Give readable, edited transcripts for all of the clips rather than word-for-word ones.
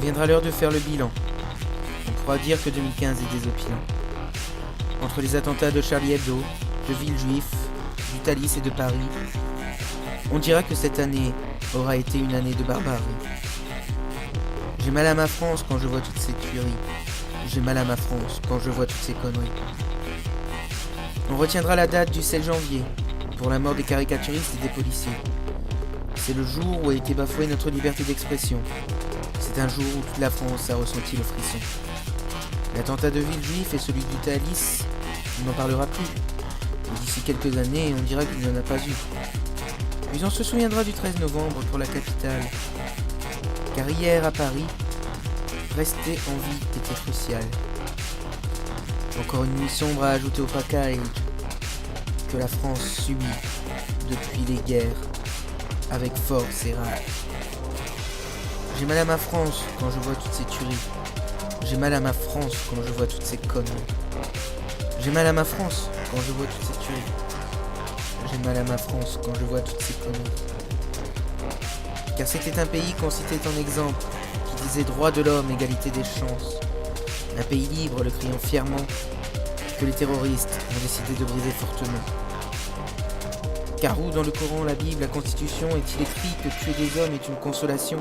viendra l'heure de faire le bilan. On pourra dire que 2015 est désopilant. Entre les attentats de Charlie Hebdo, de Villejuif, du Thalys et de Paris, on dira que cette année aura été une année de barbarie. J'ai mal à ma France quand je vois toutes ces tueries. J'ai mal à ma France quand je vois toutes ces conneries. On retiendra la date du 16 janvier pour la mort des caricaturistes et des policiers. C'est le jour où a été bafouée notre liberté d'expression. C'est un jour où toute la France a ressenti le frisson. L'attentat de Villejuif et celui du Thalys, on n'en parlera plus. Et d'ici quelques années, on dira qu'il n'y en a pas eu. Puis on se souviendra du 13 novembre pour la capitale. Car hier à Paris, rester en vie était crucial. Encore une nuit sombre à ajouter au package que la France subit depuis les guerres avec force et rage. J'ai mal à ma France quand je vois toutes ces tueries. J'ai mal à ma France quand je vois toutes ces conneries. J'ai mal à ma France quand je vois toutes ces tueries. J'ai mal à ma France quand je vois toutes ces conneries. Car c'était un pays qu'on citait en exemple, qui disait droit de l'homme, égalité des chances. Un pays libre le criant fièrement, que les terroristes ont décidé de briser fortement. Car où dans le Coran, la Bible, la Constitution est-il écrit que tuer des hommes est une consolation?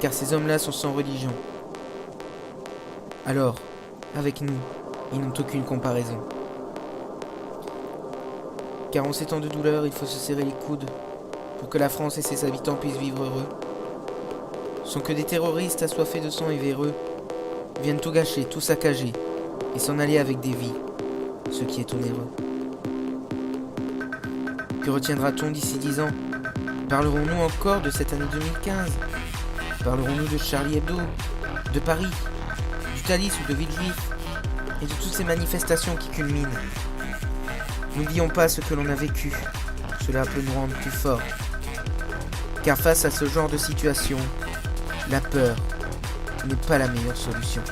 Car ces hommes-là sont sans religion. Alors, avec nous, ils n'ont aucune comparaison. Car en ces temps de douleur, il faut se serrer les coudes pour que la France et ses habitants puissent vivre heureux. Sans que des terroristes assoiffés de sang et véreux viennent tout gâcher, tout saccager et s'en aller avec des vies, ce qui est onéreux. Que retiendra-t-on d'ici 10 ans? Parlerons-nous encore de cette année 2015? Parlerons-nous de Charlie Hebdo, de Paris, du Thalys ou de Villejuif, et de toutes ces manifestations qui culminent? N'oublions pas ce que l'on a vécu, cela peut nous rendre plus forts. Car face à ce genre de situation, la peur n'est pas la meilleure solution.